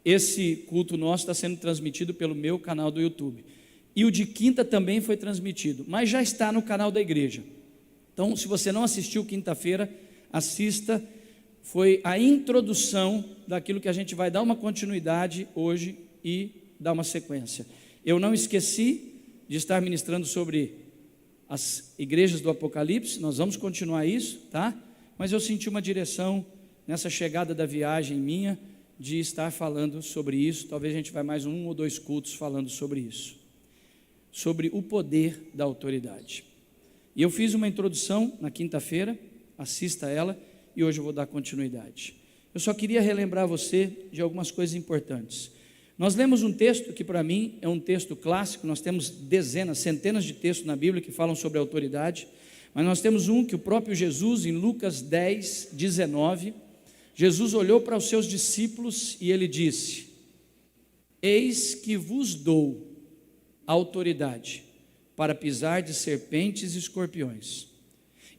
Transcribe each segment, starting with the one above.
esse culto nosso está sendo transmitido pelo meu canal do YouTube. E o de quinta também foi transmitido, mas já está no canal da igreja. Então, se você não assistiu quinta-feira, assista. Foi a introdução daquilo que a gente vai dar uma continuidade hoje e dar uma sequência. Eu não esqueci de estar ministrando sobre as igrejas do Apocalipse, nós vamos continuar isso, tá? Mas eu senti uma direção nessa chegada da viagem minha, de estar falando sobre isso. Talvez a gente vai mais 1 ou 2 cultos falando sobre isso, sobre o poder da autoridade. E eu fiz uma introdução na quinta-feira, assista ela, e hoje eu vou dar continuidade. Eu só queria relembrar você de algumas coisas importantes. Nós lemos um texto que para mim é um texto clássico. Nós temos dezenas, centenas de textos na Bíblia que falam sobre autoridade, mas nós temos um que o próprio Jesus, em Lucas 10, 19, Jesus olhou para os seus discípulos e ele disse: eis que vos dou autoridade para pisar de serpentes e escorpiões,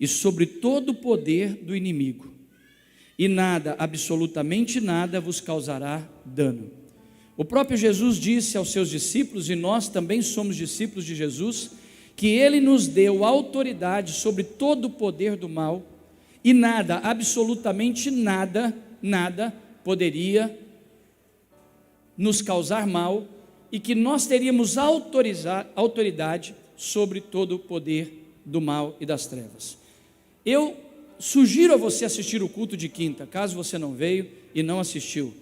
e sobre todo o poder do inimigo, e nada, absolutamente nada, vos causará dano. O próprio Jesus disse aos seus discípulos, e nós também somos discípulos de Jesus, que Ele nos deu autoridade sobre todo o poder do mal, e nada, absolutamente nada, nada poderia nos causar mal, e que nós teríamos autoridade sobre todo o poder do mal e das trevas. Eu sugiro a você assistir o culto de quinta, caso você não veio e não assistiu,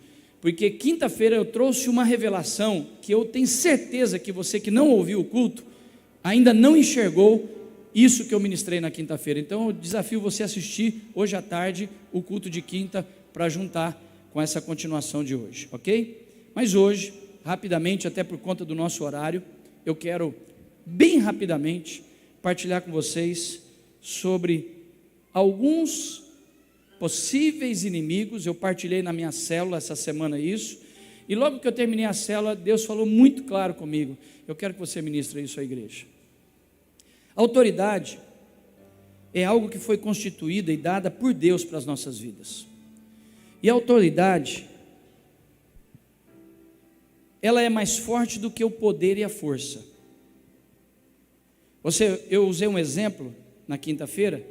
porque quinta-feira eu trouxe uma revelação que eu tenho certeza que você que não ouviu o culto ainda não enxergou isso que eu ministrei na quinta-feira. Então eu desafio você a assistir hoje à tarde o culto de quinta para juntar com essa continuação de hoje, ok? Mas hoje, rapidamente, até por conta do nosso horário, eu quero bem rapidamente partilhar com vocês sobre alguns possíveis inimigos. Eu partilhei na minha célula essa semana isso, e logo que eu terminei a célula, Deus falou muito claro comigo: eu quero que você ministre isso à igreja. Autoridade é algo que foi constituída e dada por Deus para as nossas vidas. E a autoridade, ela é mais forte do que o poder e a força. Eu usei um exemplo na quinta-feira,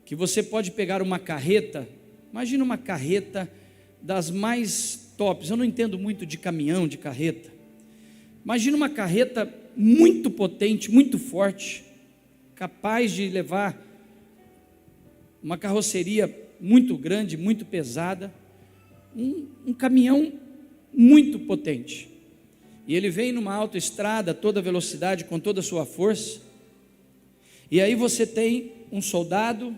que você pode pegar uma carreta, imagina uma carreta das mais tops. Eu não entendo muito de caminhão, de carreta. Imagina uma carreta muito potente, muito forte, capaz de levar uma carroceria muito grande, muito pesada, um caminhão muito potente, e ele vem numa autoestrada, toda velocidade, com toda a sua força, e aí você tem um soldado,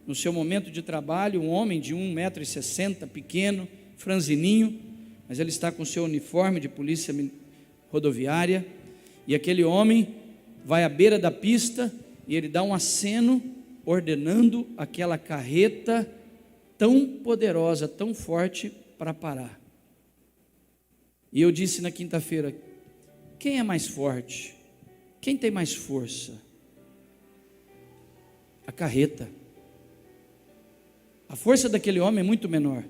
no seu momento de trabalho, um homem de 1,60 m, pequeno, franzininho, mas ele está com seu uniforme de polícia rodoviária, e aquele homem vai à beira da pista, e ele dá um aceno, ordenando aquela carreta tão poderosa, tão forte, para parar. E eu disse na quinta-feira: quem é mais forte? Quem tem mais força? A carreta. A força daquele homem é muito menor,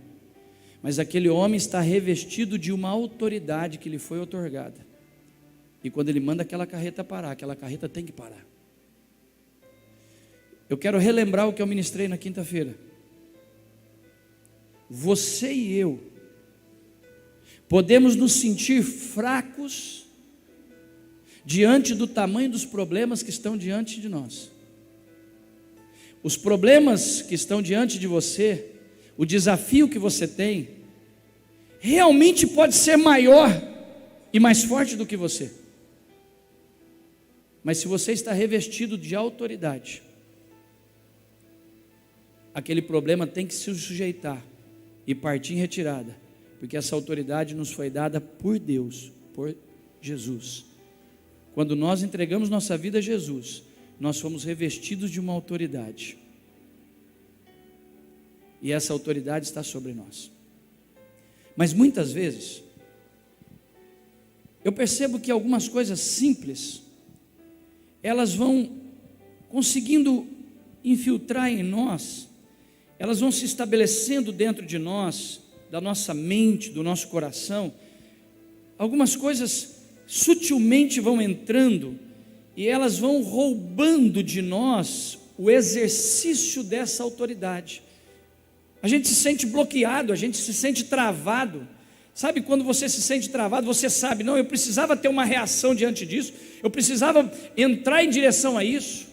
mas aquele homem está revestido de uma autoridade que lhe foi outorgada, e quando ele manda aquela carreta parar, aquela carreta tem que parar. Eu quero relembrar o que eu ministrei na quinta-feira. Você e eu podemos nos sentir fracos diante do tamanho dos problemas que estão diante de nós. Os problemas que estão diante de você, o desafio que você tem, realmente pode ser maior e mais forte do que você. Mas se você está revestido de autoridade, aquele problema tem que se sujeitar e partir em retirada, porque essa autoridade nos foi dada por Deus, por Jesus. Quando nós entregamos nossa vida a Jesus, nós fomos revestidos de uma autoridade, e essa autoridade está sobre nós. Mas muitas vezes eu percebo que algumas coisas simples, elas vão conseguindo infiltrar em nós, elas vão se estabelecendo dentro de nós, da nossa mente, do nosso coração, algumas coisas sutilmente vão entrando e elas vão roubando de nós o exercício dessa autoridade. A gente se sente bloqueado, a gente se sente travado. Sabe quando você se sente travado, você sabe, não, eu precisava ter uma reação diante disso, eu precisava entrar em direção a isso.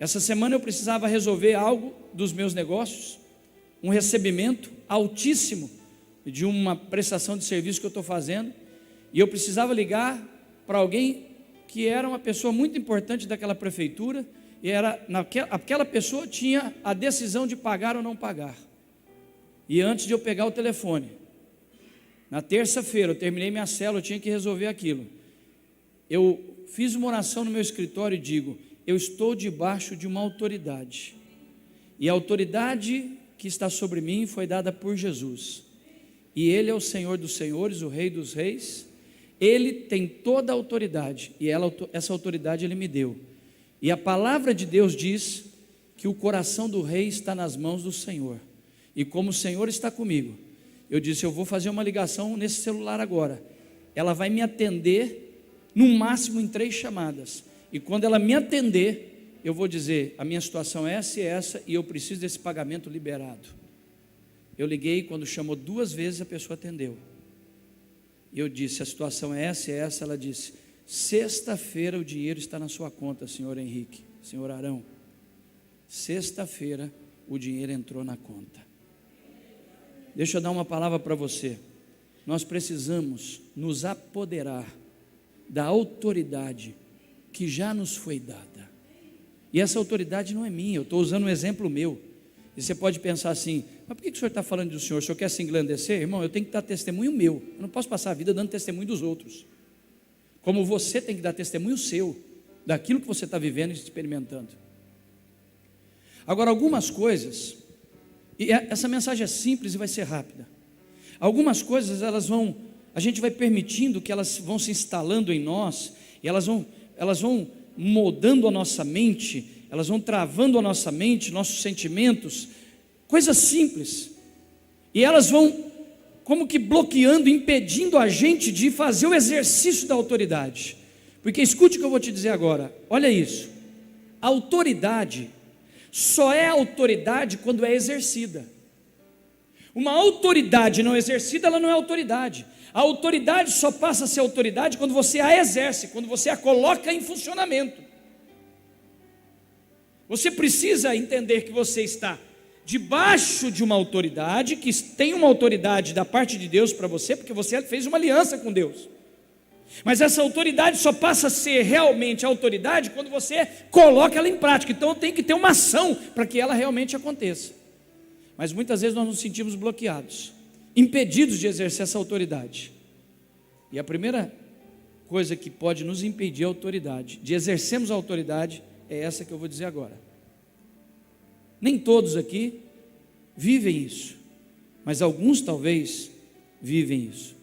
Essa semana eu precisava resolver algo dos meus negócios, um recebimento altíssimo de uma prestação de serviço que eu estou fazendo, e eu precisava ligar para alguém que era uma pessoa muito importante daquela prefeitura, e aquela pessoa tinha a decisão de pagar ou não pagar. E antes de eu pegar o telefone, na terça-feira eu terminei minha célula, eu tinha que resolver aquilo. Eu fiz uma oração no meu escritório e digo: eu estou debaixo de uma autoridade, e a autoridade que está sobre mim foi dada por Jesus, e Ele é o Senhor dos senhores, o Rei dos reis. Ele tem toda a autoridade, e essa autoridade Ele me deu. E a palavra de Deus diz que o coração do rei está nas mãos do Senhor, e como o Senhor está comigo, eu disse: eu vou fazer uma ligação nesse celular agora, ela vai me atender no máximo em 3 chamadas, e quando ela me atender, eu vou dizer: a minha situação é essa e essa, e eu preciso desse pagamento liberado. Eu liguei, quando chamou 2 vezes a pessoa atendeu, e eu disse: a situação é essa e essa. Ela disse: sexta-feira o dinheiro está na sua conta, senhor Henrique, senhor Arão. Sexta-feira o dinheiro entrou na conta. Deixa eu dar uma palavra para você. Nós precisamos nos apoderar da autoridade que já nos foi dada. E essa autoridade não é minha, eu estou usando um exemplo meu. E você pode pensar assim: mas por que o senhor está falando do senhor? O senhor quer se engrandecer? Irmão, eu tenho que dar testemunho meu. Eu não posso passar a vida dando testemunho dos outros. Como você tem que dar testemunho seu, daquilo que você está vivendo e experimentando. Agora, algumas coisas, e essa mensagem é simples e vai ser rápida. Algumas coisas, a gente vai permitindo que elas vão se instalando em nós, e elas vão moldando a nossa mente, elas vão travando a nossa mente, nossos sentimentos, coisas simples, e elas vão como que bloqueando, impedindo a gente de fazer o exercício da autoridade. Porque escute o que eu vou te dizer agora, olha isso: a autoridade só é autoridade quando é exercida. Uma autoridade não exercida, ela não é autoridade. A autoridade só passa a ser autoridade quando você a exerce, quando você a coloca em funcionamento. Você precisa entender que você está debaixo de uma autoridade, que tem uma autoridade da parte de Deus para você, porque você fez uma aliança com Deus. Mas essa autoridade só passa a ser realmente autoridade quando você coloca ela em prática. Então tem que ter uma ação para que ela realmente aconteça. Mas muitas vezes nós nos sentimos bloqueados, impedidos de exercer essa autoridade. E a primeira coisa que pode nos impedir a autoridade, de exercermos a autoridade, é essa que eu vou dizer agora. Nem todos aqui vivem isso, mas alguns talvez vivem isso.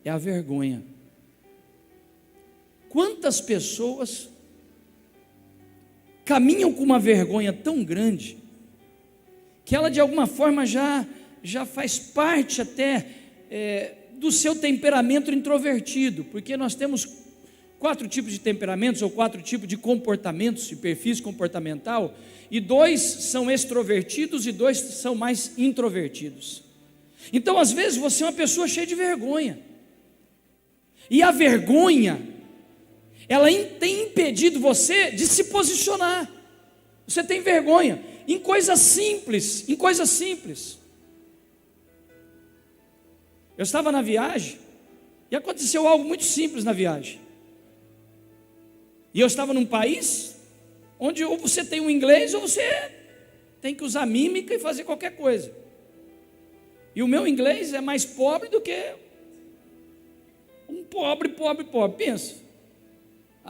É a vergonha. Quantas pessoas caminham com uma vergonha tão grande, que ela de alguma forma já faz parte até do seu temperamento introvertido, porque nós temos 4 tipos de temperamentos, ou 4 tipos de comportamentos, de perfis comportamental, e 2 são extrovertidos e 2 são mais introvertidos. Então às vezes você é uma pessoa cheia de vergonha, e a vergonha, ela tem impedido você de se posicionar. Você tem vergonha em coisas simples, Eu estava na viagem, e aconteceu algo muito simples na viagem. E eu estava num país onde ou você tem um inglês, ou você tem que usar mímica e fazer qualquer coisa. E o meu inglês é mais pobre do que um pobre. Pensa.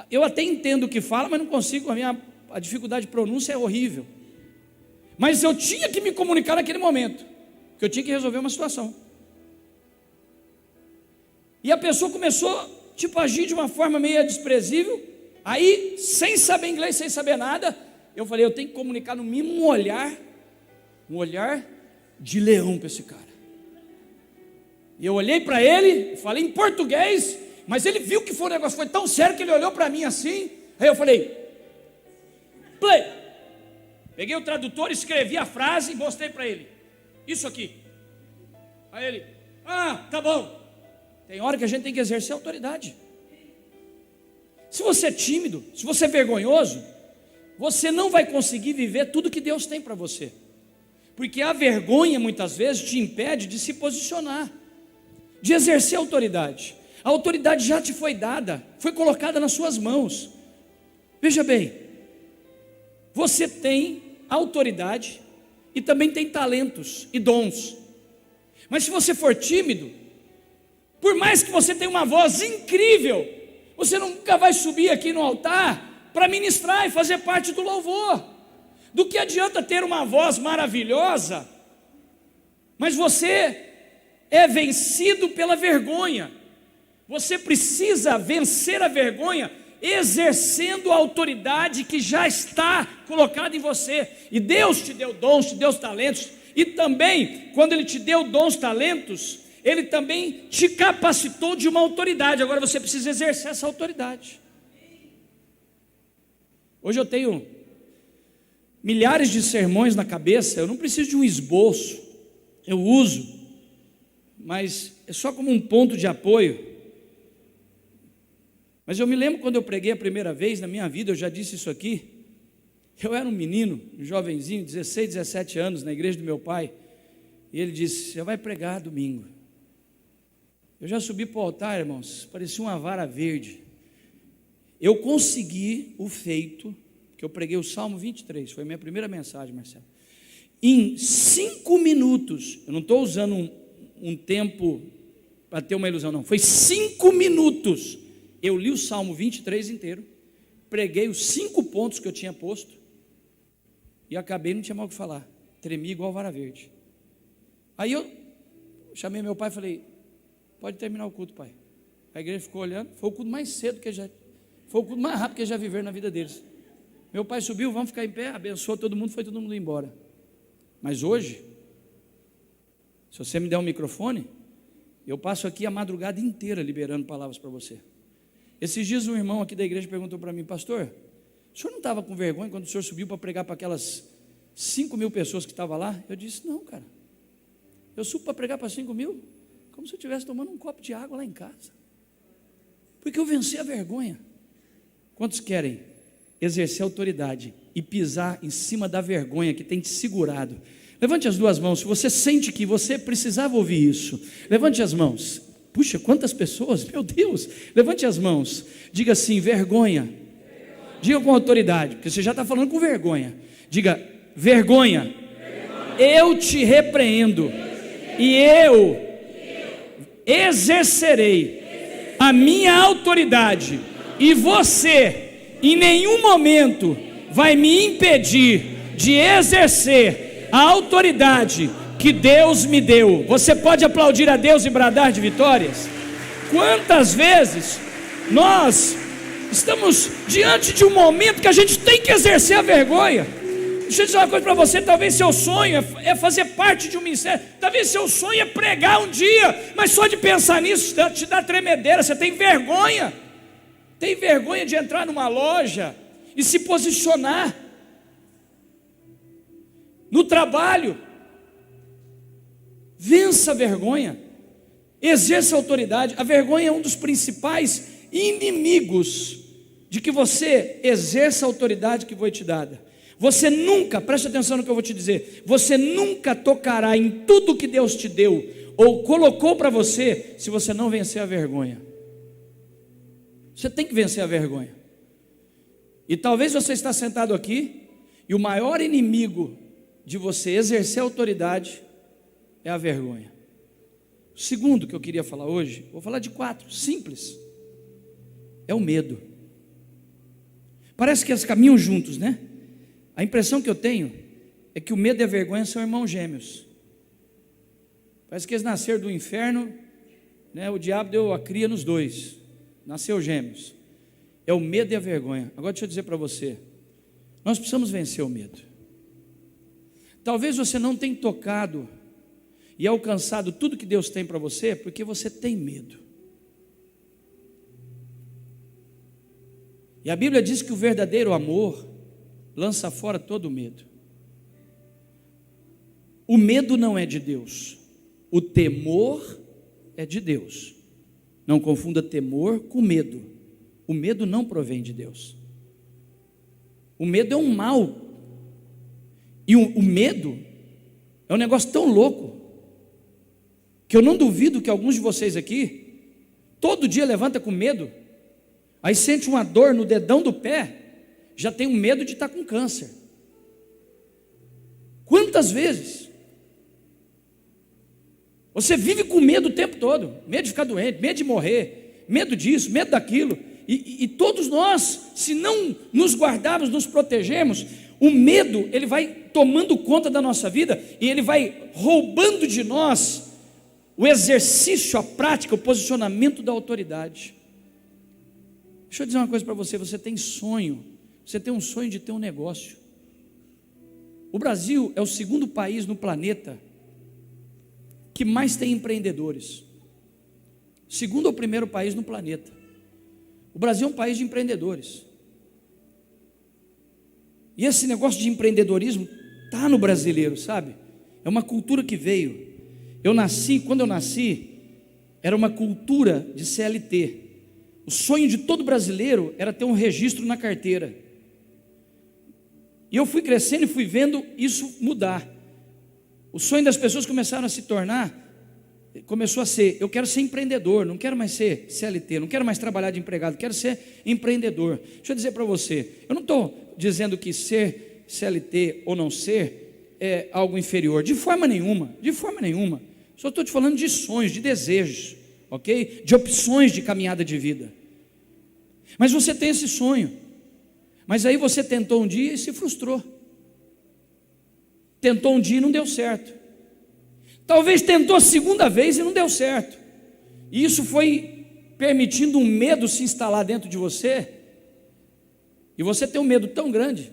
Eu até entendo o que fala, mas não consigo, a dificuldade de pronúncia é horrível. Mas eu tinha que me comunicar naquele momento, porque eu tinha que resolver uma situação. E a pessoa começou a agir de uma forma meio desprezível. Aí, sem saber inglês, sem saber nada, eu falei: eu tenho que comunicar no mínimo um olhar de leão para esse cara. E eu olhei para ele, falei em português, mas ele viu que foi um negócio, foi tão sério que ele olhou para mim assim. Aí eu falei, play. Peguei o tradutor, escrevi a frase e mostrei para ele. Isso aqui. Aí ele, tá bom. Tem hora que a gente tem que exercer autoridade. Se você é tímido, se você é vergonhoso, você não vai conseguir viver tudo que Deus tem para você. Porque a vergonha muitas vezes te impede de se posicionar, de exercer autoridade. A autoridade já te foi dada, foi colocada nas suas mãos. Veja bem, você tem autoridade e também tem talentos e dons. Mas se você for tímido, por mais que você tenha uma voz incrível, você nunca vai subir aqui no altar para ministrar e fazer parte do louvor. Do que adianta ter uma voz maravilhosa, mas você é vencido pela vergonha? Você precisa vencer a vergonha exercendo a autoridade que já está colocada em você. E Deus te deu dons, te deu talentos, e também, quando Ele te deu dons, talentos, Ele também te capacitou de uma autoridade. Agora você precisa exercer essa autoridade. Hoje eu tenho milhares de sermões na cabeça, eu não preciso de um esboço, eu uso, mas é só como um ponto de apoio. Mas eu me lembro quando eu preguei a primeira vez na minha vida, eu já disse isso aqui. Eu era um menino, um jovenzinho, 16, 17 anos, na igreja do meu pai, e ele disse, você vai pregar domingo. Eu já subi para o altar, irmãos, parecia uma vara verde. Eu consegui o feito, que eu preguei o Salmo 23, foi a minha primeira mensagem, Marcelo. Em 5 minutos, eu não estou usando um tempo para ter uma ilusão, não, foi 5 minutos, eu li o Salmo 23 inteiro, preguei os 5 pontos que eu tinha posto, e acabei, não tinha mal o que falar, tremi igual vara verde. Aí eu chamei meu pai e falei, pode terminar o culto, pai. A igreja ficou olhando, foi o culto mais cedo que já, foi o culto mais rápido que já viveram na vida deles. Meu pai subiu, vamos ficar em pé, abençoou todo mundo, foi todo mundo embora. Mas hoje, se você me der um microfone, eu passo aqui a madrugada inteira liberando palavras para você. Esses dias um irmão aqui da igreja perguntou para mim, pastor, o senhor não estava com vergonha quando o senhor subiu para pregar para aquelas 5.000 pessoas que estavam lá? Eu disse, não, cara, eu subo para pregar para 5.000, como se eu estivesse tomando um copo de água lá em casa, porque eu venci a vergonha. Quantos querem exercer autoridade e pisar em cima da vergonha que tem te segurado? Levante as duas mãos, se você sente que você precisava ouvir isso, levante as mãos. Puxa, quantas pessoas, meu Deus, levante as mãos, diga assim, vergonha, diga com autoridade, porque você já está falando com vergonha, diga, vergonha, eu te repreendo, e eu exercerei a minha autoridade, e você em nenhum momento vai me impedir de exercer a autoridade que Deus me deu. Você pode aplaudir a Deus e bradar de vitórias? Quantas vezes nós estamos diante de um momento que a gente tem que exercer a vergonha? Deixa eu dizer uma coisa para você, talvez seu sonho é fazer parte de um ministério, talvez seu sonho é pregar um dia, mas só de pensar nisso te dá tremedeira, você tem vergonha de entrar numa loja e se posicionar, no trabalho. Vença a vergonha, exerça a autoridade. A vergonha é um dos principais inimigos de que você exerça a autoridade que foi te dada. Você nunca, preste atenção no que eu vou te dizer, você nunca tocará em tudo que Deus te deu ou colocou para você, se você não vencer a vergonha. Você tem que vencer a vergonha. E talvez você está sentado aqui, e o maior inimigo de você exercer a autoridade é a vergonha. O segundo que eu queria falar hoje, vou falar de 4, simples, é o medo. Parece que eles caminham juntos, né? A impressão que eu tenho é que o medo e a vergonha são irmãos gêmeos. Parece que eles nasceram do inferno, né? O diabo deu a cria nos dois, nasceu gêmeos. É o medo e a vergonha. Agora deixa eu dizer para você, nós precisamos vencer o medo. Talvez você não tenha tocado e alcançado tudo que Deus tem para você, porque você tem medo. E a Bíblia diz que o verdadeiro amor lança fora todo o medo. O medo não é de Deus, o temor é de Deus. Não confunda temor com medo. O medo não provém de Deus. O medo é um mal. E o medo é um negócio tão louco que eu não duvido que alguns de vocês aqui todo dia levanta com medo, aí sente uma dor no dedão do pé, já tem um medo de estar com câncer. Quantas vezes você vive com medo o tempo todo? Medo de ficar doente, medo de morrer, medo disso, medo daquilo. E todos nós, se não nos guardarmos, nos protegermos, o medo, ele vai tomando conta da nossa vida, e ele vai roubando de nós o exercício, a prática, o posicionamento da autoridade. Deixa eu dizer uma coisa para você, você tem sonho, você tem um sonho de ter um negócio. O Brasil é o segundo país no planeta que mais tem empreendedores. Segundo ou primeiro país no planeta. O Brasil é um país de empreendedores. E esse negócio de empreendedorismo está no brasileiro, sabe? É uma cultura que veio. Quando eu nasci, era uma cultura de CLT. O sonho de todo brasileiro era ter um registro na carteira. E eu fui crescendo e fui vendo isso mudar. O sonho das pessoas começou a ser, eu quero ser empreendedor, não quero mais ser CLT, não quero mais trabalhar de empregado, quero ser empreendedor. Deixa eu dizer para você, eu não estou dizendo que ser CLT ou não ser é algo inferior, de forma nenhuma, só estou te falando de sonhos, de desejos, ok? De opções de caminhada de vida. Mas você tem esse sonho, mas aí você tentou um dia e se frustrou. Tentou um dia e não deu certo. Talvez tentou a segunda vez e não deu certo. E isso foi permitindo um medo se instalar dentro de você. E você tem um medo tão grande.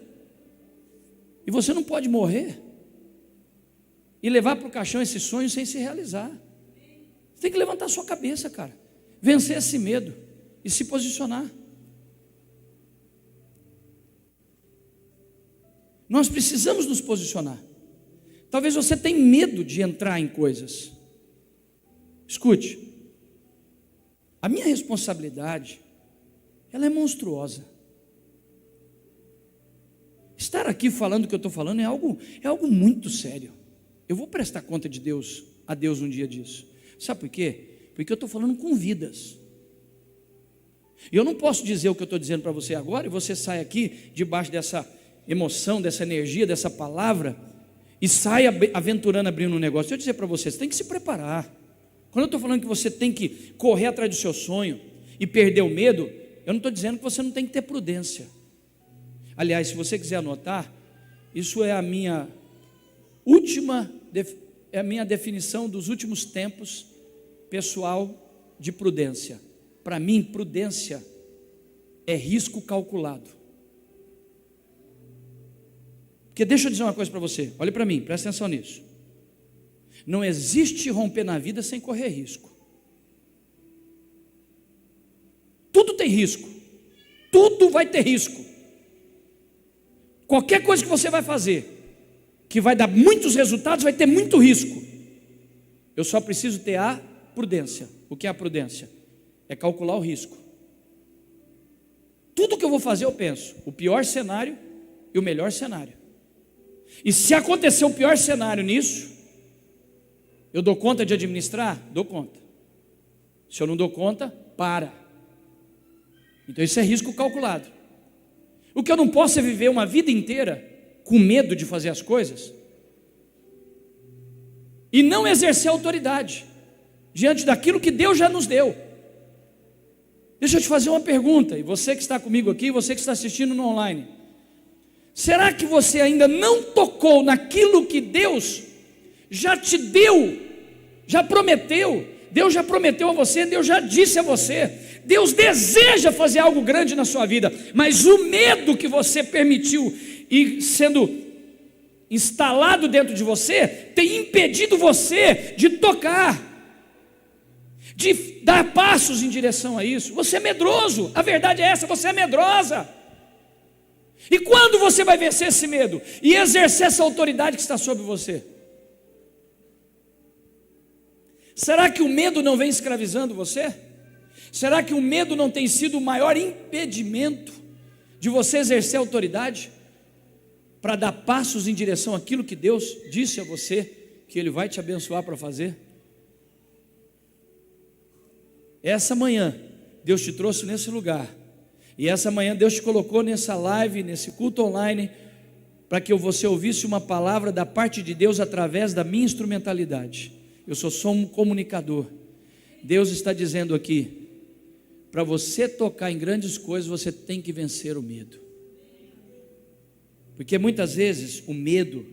E você não pode morrer e levar para o caixão esse sonho sem se realizar. Você tem que levantar a sua cabeça, cara. Vencer esse medo e se posicionar. Nós precisamos nos posicionar. Talvez você tenha medo de entrar em coisas. Escute, a minha responsabilidade, ela é monstruosa. Estar aqui falando o que eu estou falando é algo muito sério. Eu vou prestar conta de Deus, a Deus um dia disso. Sabe por quê? Porque eu estou falando com vidas. E eu não posso dizer o que eu estou dizendo para você agora, e você sai aqui debaixo dessa emoção, dessa energia, dessa palavra, e sai aventurando, abrindo um negócio. Deixa eu dizer para você, você tem que se preparar. Quando eu estou falando que você tem que correr atrás do seu sonho e perder o medo, eu não estou dizendo que você não tem que ter prudência. Aliás, se você quiser anotar, isso é a minha definição dos últimos tempos pessoal de prudência. Para mim, prudência é risco calculado. Porque deixa eu dizer uma coisa para você, olhe para mim, presta atenção nisso. Não existe romper na vida sem correr risco. Tudo tem risco, tudo vai ter risco. Qualquer coisa que você vai fazer, que vai dar muitos resultados, vai ter muito risco. Eu só preciso ter a prudência. O que é a prudência? É calcular o risco. Tudo que eu vou fazer eu penso, o pior cenário e o melhor cenário. E se acontecer o pior cenário nisso, eu dou conta de administrar? Dou conta. Se eu não dou conta, para. Então isso é risco calculado. O que eu não posso é viver uma vida inteira com medo de fazer as coisas e não exercer autoridade diante daquilo que Deus já nos deu. Deixa eu te fazer uma pergunta, e você que está comigo aqui, você que está assistindo no online, será que você ainda não tocou naquilo que Deus já te deu, já prometeu? Deus já prometeu a você, Deus já disse a você, Deus deseja fazer algo grande na sua vida, mas o medo que você permitiu ir sendo instalado dentro de você tem impedido você de tocar, de dar passos em direção a isso. Você é medroso, a verdade é essa, você é medrosa. E quando você vai vencer esse medo e exercer essa autoridade que está sobre você? Será que o medo não vem escravizando você? Será que o medo não tem sido o maior impedimento de você exercer a autoridade para dar passos em direção àquilo que Deus disse a você que Ele vai te abençoar para fazer? Essa manhã Deus te trouxe nesse lugar, e essa manhã Deus te colocou nessa live, nesse culto online, para que você ouvisse uma palavra da parte de Deus através da minha instrumentalidade. Eu sou só um comunicador. Deus está dizendo aqui, para você tocar em grandes coisas, você tem que vencer o medo. Porque muitas vezes o medo,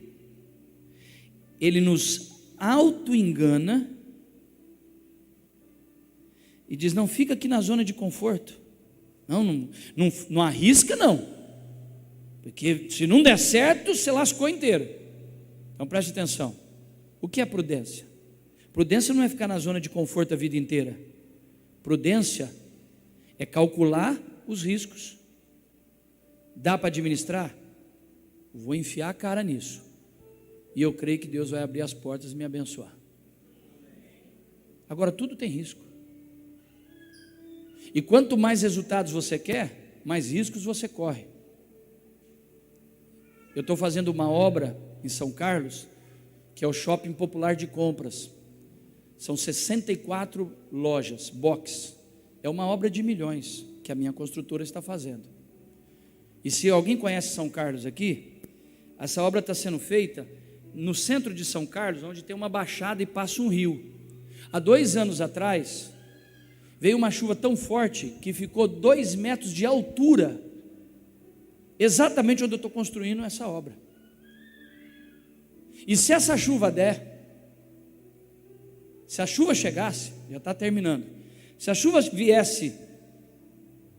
ele nos auto-engana e diz: não fica aqui na zona de conforto, não arrisca não, porque se não der certo, você lascou inteiro. Então preste atenção, o que é prudência? Prudência não é ficar na zona de conforto a vida inteira. Prudência é calcular os riscos. Dá para administrar? Vou enfiar a cara nisso, e eu creio que Deus vai abrir as portas e me abençoar. Agora tudo tem risco, e quanto mais resultados você quer, mais riscos você corre. Eu estou fazendo uma obra em São Carlos, que é o Shopping Popular de Compras. São 64 lojas, box. É uma obra de milhões que a minha construtora está fazendo. E se alguém conhece São Carlos aqui, essa obra está sendo feita no centro de São Carlos, onde tem uma baixada e passa um rio. Há 2 anos atrás, veio uma chuva tão forte que ficou 2 metros de altura, exatamente onde eu estou construindo essa obra. E se essa chuva se a chuva chegasse, já está terminando, se a chuva viesse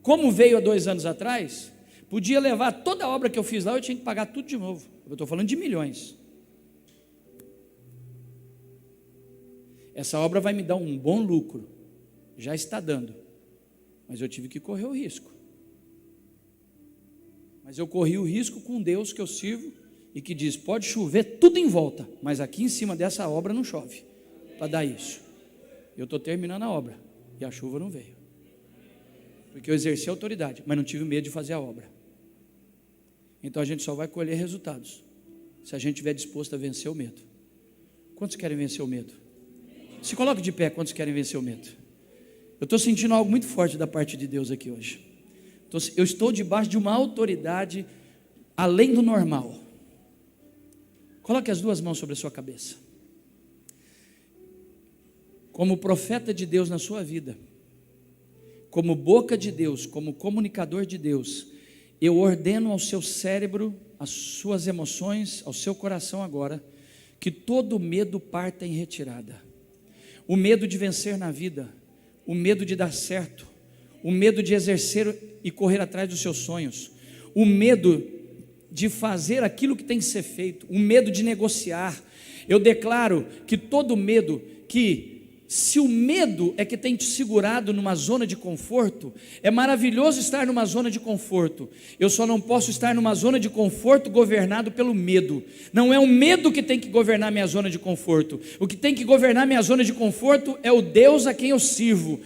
como veio há 2 anos atrás, podia levar toda a obra que eu fiz lá, eu tinha que pagar tudo de novo. Eu estou falando de milhões. Essa obra vai me dar um bom lucro, já está dando, mas eu tive que correr o risco. Mas eu corri o risco com Deus que eu sirvo e que diz: pode chover tudo em volta, mas aqui em cima dessa obra não chove, para dar isso. Eu estou terminando a obra e a chuva não veio, porque eu exerci a autoridade, mas não tive medo de fazer a obra. Então a gente só vai colher resultados se a gente estiver disposto a vencer o medo. Quantos querem vencer o medo? Se coloque de pé, quantos querem vencer o medo? Eu estou sentindo algo muito forte da parte de Deus aqui hoje. Eu estou debaixo de uma autoridade além do normal. Coloque as 2 mãos sobre a sua cabeça. Como profeta de Deus na sua vida, como boca de Deus, como comunicador de Deus, eu ordeno ao seu cérebro, às suas emoções, ao seu coração agora, que todo medo parta em retirada. O medo de vencer na vida, o medo de dar certo, o medo de exercer e correr atrás dos seus sonhos, o medo de fazer aquilo que tem que ser feito, o medo de negociar. Eu declaro que todo medo, se o medo é que tem te segurado numa zona de conforto, é maravilhoso estar numa zona de conforto. Eu só não posso estar numa zona de conforto governado pelo medo. Não é o medo que tem que governar minha zona de conforto. O que tem que governar minha zona de conforto é o Deus a quem eu sirvo.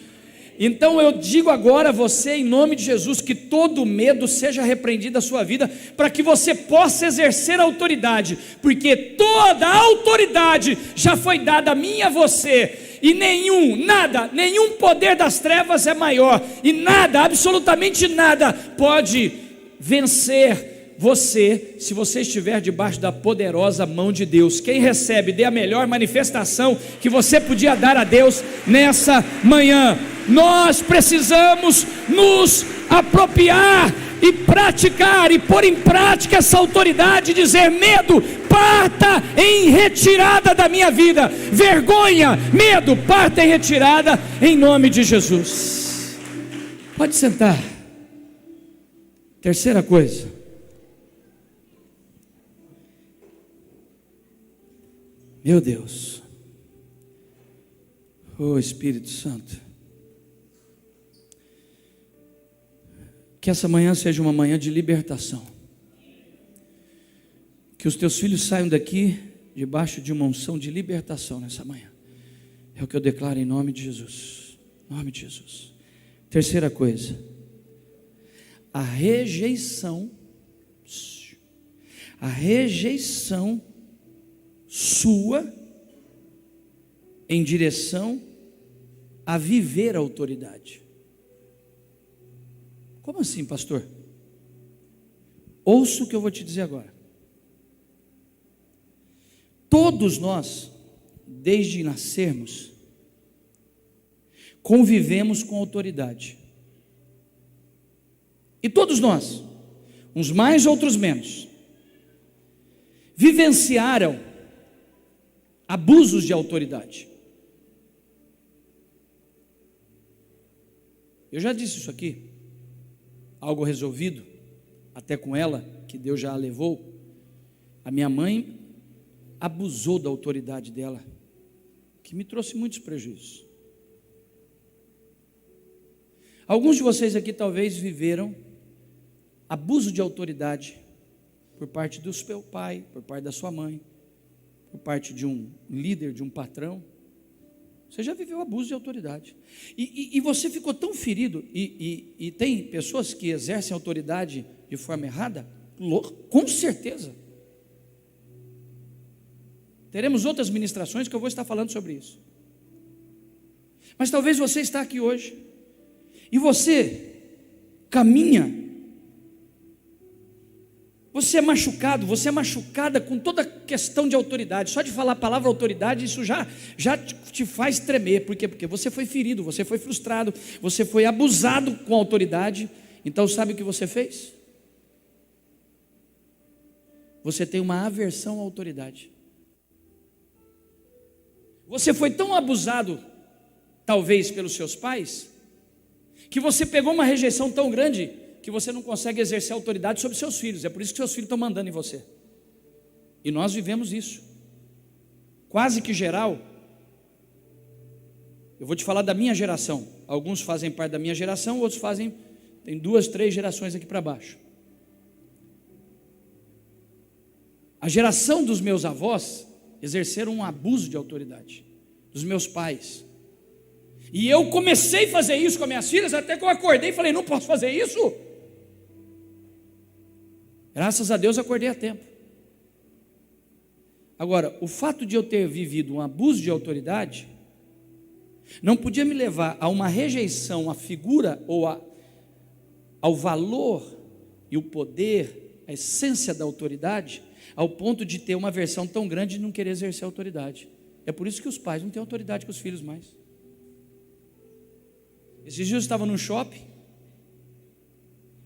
Então eu digo agora a você, em nome de Jesus, que todo medo seja repreendido da sua vida, para que você possa exercer a autoridade, porque toda a autoridade já foi dada a mim e a você. E nenhum poder das trevas é maior, e nada, absolutamente nada, pode vencer você, se você estiver debaixo da poderosa mão de Deus. Quem recebe, dê a melhor manifestação que você podia dar a Deus nessa manhã. Nós precisamos nos apropriar e praticar e pôr em prática essa autoridade, dizer: medo, parta em retirada da minha vida. Vergonha, medo, parta em retirada, em nome de Jesus. Pode sentar. Terceira coisa, Meu Deus, oh Espírito Santo, que essa manhã seja uma manhã de libertação, que os teus filhos saiam daqui debaixo de uma unção de libertação nessa manhã, é o que eu declaro em nome de Jesus, em nome de Jesus. Terceira coisa, a rejeição sua em direção a viver a autoridade. Como assim, pastor? Ouça o que eu vou te dizer agora. Todos nós, desde nascermos, convivemos com autoridade. E todos nós, uns mais, outros menos, vivenciaram abusos de autoridade. Eu já disse isso aqui, algo resolvido, até com ela, que Deus já a levou. A minha mãe abusou da autoridade dela, que me trouxe muitos prejuízos. Alguns de vocês aqui talvez viveram abuso de autoridade por parte do seu pai, por parte da sua mãe, por parte de um líder, de um patrão. Você já viveu abuso de autoridade. E você ficou tão ferido, e tem pessoas que exercem autoridade de forma errada, com certeza. Teremos outras ministrações que eu vou estar falando sobre isso. Mas talvez você está aqui hoje, e você caminha, você é machucado, você é machucada com toda questão de autoridade. Só de falar a palavra autoridade, isso já te faz tremer. Por quê? Porque você foi ferido, você foi frustrado, você foi abusado com a autoridade. Então sabe o que você fez? Você tem uma aversão à autoridade. Você foi tão abusado, talvez pelos seus pais, que você pegou uma rejeição tão grande que você não consegue exercer autoridade sobre seus filhos. É por isso que seus filhos estão mandando em você. E nós vivemos isso, quase que geral. Eu vou te falar da minha geração. Alguns fazem parte da minha geração, outros fazem, tem 2, 3 gerações aqui para baixo. A geração dos meus avós exerceram um abuso de autoridade, dos meus pais. E eu comecei a fazer isso com as minhas filhas, até que eu acordei e falei, não posso fazer isso. Graças a Deus acordei a tempo. Agora, o fato de eu ter vivido um abuso de autoridade não podia me levar a uma rejeição à figura ou ao valor e o poder, a essência da autoridade, ao ponto de ter uma aversão tão grande de não querer exercer a autoridade. É por isso que os pais não têm autoridade com os filhos mais. Esses dias eu estava num shopping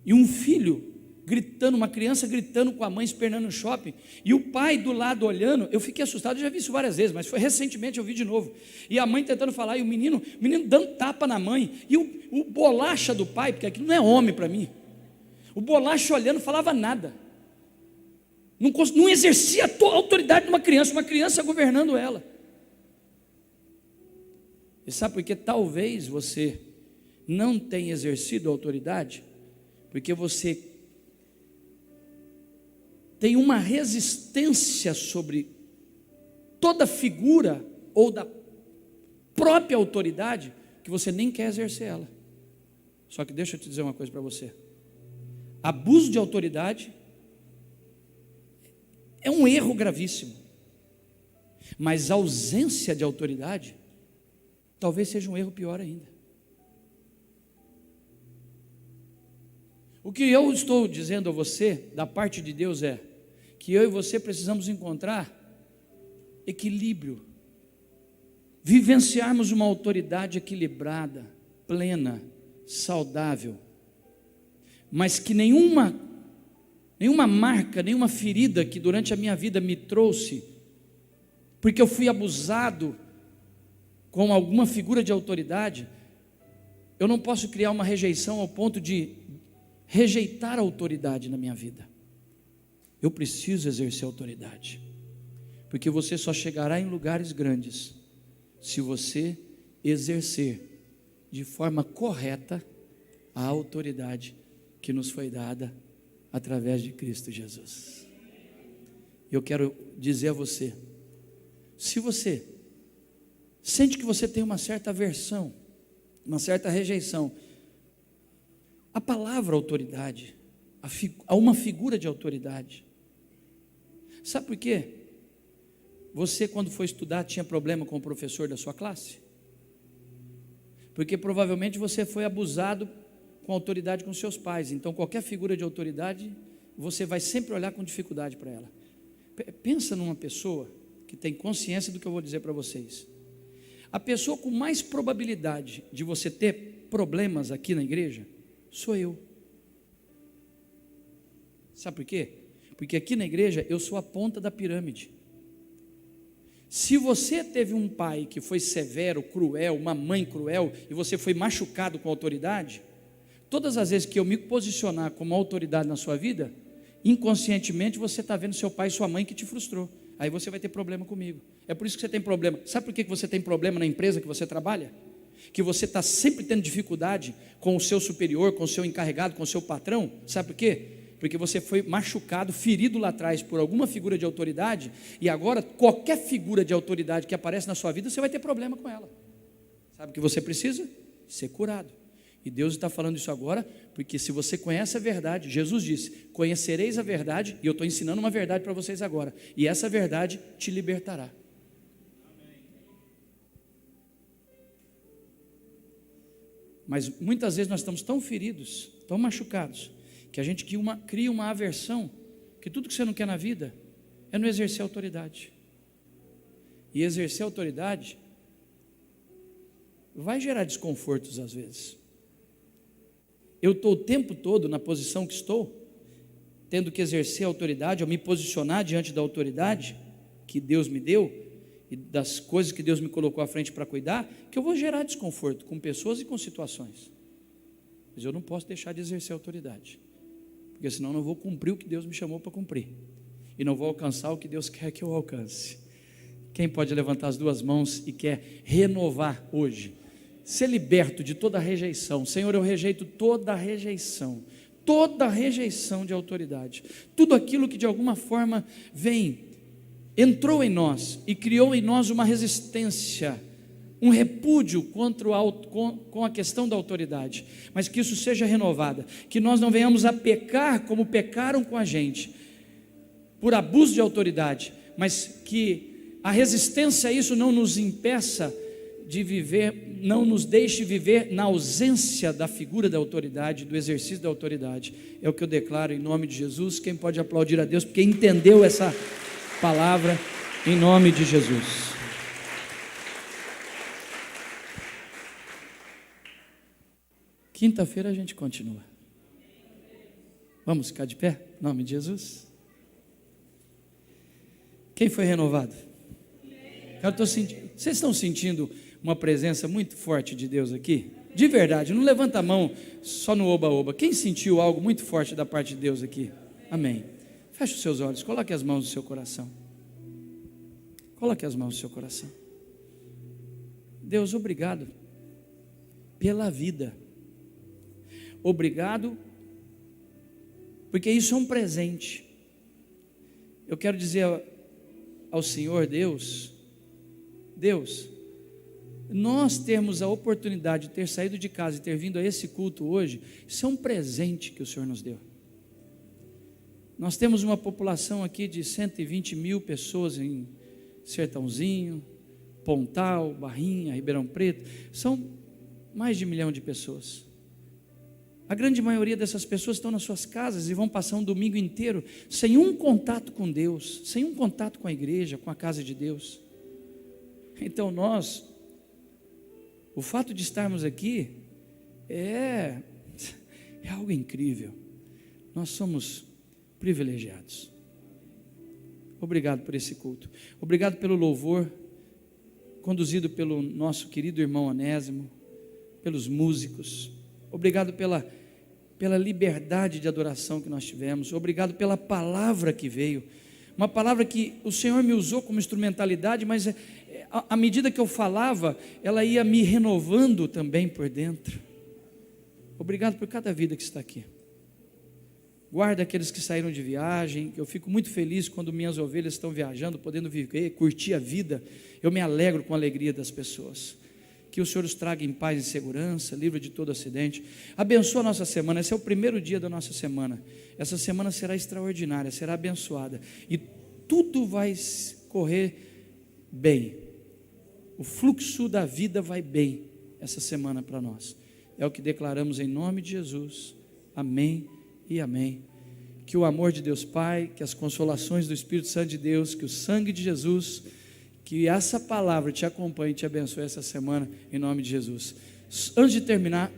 e um filho gritando, uma criança gritando com a mãe, espernando no shopping, e o pai do lado olhando. Eu fiquei assustado, eu já vi isso várias vezes, mas foi recentemente, eu vi de novo, e a mãe tentando falar, e o menino dando tapa na mãe, e o bolacha do pai, porque aquilo não é homem para mim, o bolacha olhando, falava nada, não exercia a autoridade de uma criança governando ela. E sabe por que talvez você não tenha exercido a autoridade? Porque você tem uma resistência sobre toda figura ou da própria autoridade, que você nem quer exercer ela. Só que deixa eu te dizer uma coisa para você: abuso de autoridade é um erro gravíssimo, mas ausência de autoridade talvez seja um erro pior ainda. O que eu estou dizendo a você, da parte de Deus, é que eu e você precisamos encontrar equilíbrio, vivenciarmos uma autoridade equilibrada, plena, saudável, mas que nenhuma marca, nenhuma ferida que durante a minha vida me trouxe, porque eu fui abusado com alguma figura de autoridade, eu não posso criar uma rejeição ao ponto de rejeitar a autoridade na minha vida. Eu preciso exercer autoridade, porque você só chegará em lugares grandes se você exercer de forma correta a autoridade que nos foi dada através de Cristo Jesus. Eu quero dizer a você, se você sente que você tem uma certa aversão, uma certa rejeição a palavra autoridade, a uma figura de autoridade, sabe por quê? Você, quando foi estudar, tinha problema com o professor da sua classe? Porque provavelmente você foi abusado com autoridade com seus pais. Então qualquer figura de autoridade, você vai sempre olhar com dificuldade para ela. Pensa numa pessoa que tem consciência do que eu vou dizer para vocês. A pessoa com mais probabilidade de você ter problemas aqui na igreja, sou eu. Sabe por quê? Porque aqui na igreja eu sou a ponta da pirâmide. Se você teve um pai que foi severo, cruel, uma mãe cruel, e você foi machucado com autoridade, todas as vezes que eu me posicionar como autoridade na sua vida, inconscientemente você está vendo seu pai e sua mãe que te frustrou. Aí você vai ter problema comigo. É por isso que você tem problema. Sabe por que você tem problema na empresa que você trabalha? Que você está sempre tendo dificuldade com o seu superior, com o seu encarregado, com o seu patrão. Sabe por quê? Porque você foi machucado, ferido lá atrás por alguma figura de autoridade, e agora qualquer figura de autoridade que aparece na sua vida, você vai ter problema com ela. Sabe o que você precisa? Ser curado. E Deus está falando isso agora, porque se você conhece a verdade, Jesus disse, conhecereis a verdade, e eu estou ensinando uma verdade para vocês agora, e essa verdade te libertará. Mas muitas vezes nós estamos tão feridos, tão machucados, que a gente cria uma aversão, que tudo que você não quer na vida é não exercer autoridade. E exercer autoridade vai gerar desconfortos às vezes. Eu estou o tempo todo na posição que estou, tendo que exercer autoridade, ou me posicionar diante da autoridade que Deus me deu, e das coisas que Deus me colocou à frente para cuidar, que eu vou gerar desconforto com pessoas e com situações. Mas eu não posso deixar de exercer autoridade, porque senão eu não vou cumprir o que Deus me chamou para cumprir, e não vou alcançar o que Deus quer que eu alcance. Quem pode levantar as duas mãos e quer renovar hoje, ser liberto de toda rejeição? Senhor, eu rejeito toda rejeição de autoridade, tudo aquilo que de alguma forma entrou em nós e criou em nós uma resistência, um repúdio com a questão da autoridade, mas que isso seja renovado, que nós não venhamos a pecar como pecaram com a gente, por abuso de autoridade, mas que a resistência a isso não nos impeça de viver, não nos deixe viver na ausência da figura da autoridade, do exercício da autoridade. É o que eu declaro em nome de Jesus. Quem pode aplaudir a Deus porque entendeu essa palavra, em nome de Jesus. Quinta-feira a gente continua. Vamos ficar de pé, em nome de Jesus. Quem foi renovado? Vocês estão sentindo uma presença muito forte de Deus aqui? De verdade, não levanta a mão só no oba-oba. Quem sentiu algo muito forte da parte de Deus aqui? Amém. Feche os seus olhos, coloque as mãos no seu coração. Coloque as mãos no seu coração. Deus, obrigado pela vida. Obrigado, porque isso é um presente. Eu quero dizer ao Senhor Deus, nós termos a oportunidade de ter saído de casa e ter vindo a esse culto hoje, isso é um presente que o Senhor nos deu. Nós temos uma população aqui de 120 mil pessoas em Sertãozinho, Pontal, Barrinha, Ribeirão Preto, são mais de 1 milhão de pessoas. A grande maioria dessas pessoas estão nas suas casas e vão passar um domingo inteiro sem um contato com Deus, sem um contato com a igreja, com a casa de Deus. Então o fato de estarmos aqui é algo incrível. Nós somos privilegiados. Obrigado por esse culto. Obrigado pelo louvor conduzido pelo nosso querido irmão Onésimo, pelos músicos. Obrigado pela liberdade de adoração que nós tivemos. Obrigado pela palavra que veio. uma palavra que o Senhor me usou como instrumentalidade, mas à medida que eu falava, ela ia me renovando também por dentro. Obrigado por cada vida que está aqui. Guarda aqueles que saíram de viagem. Eu fico muito feliz quando minhas ovelhas estão viajando, podendo viver, curtir a vida. Eu me alegro com a alegria das pessoas. Que o Senhor os traga em paz e segurança, livre de todo acidente. Abençoa a nossa semana. Esse é o primeiro dia da nossa semana. Essa semana será extraordinária, será abençoada. E tudo vai correr bem. O fluxo da vida vai bem essa semana para nós. É o que declaramos em nome de Jesus. Amém e amém. Que o amor de Deus Pai, que as consolações do Espírito Santo de Deus, que o sangue de Jesus, que essa palavra te acompanhe e te abençoe essa semana, em nome de Jesus. Antes de terminar,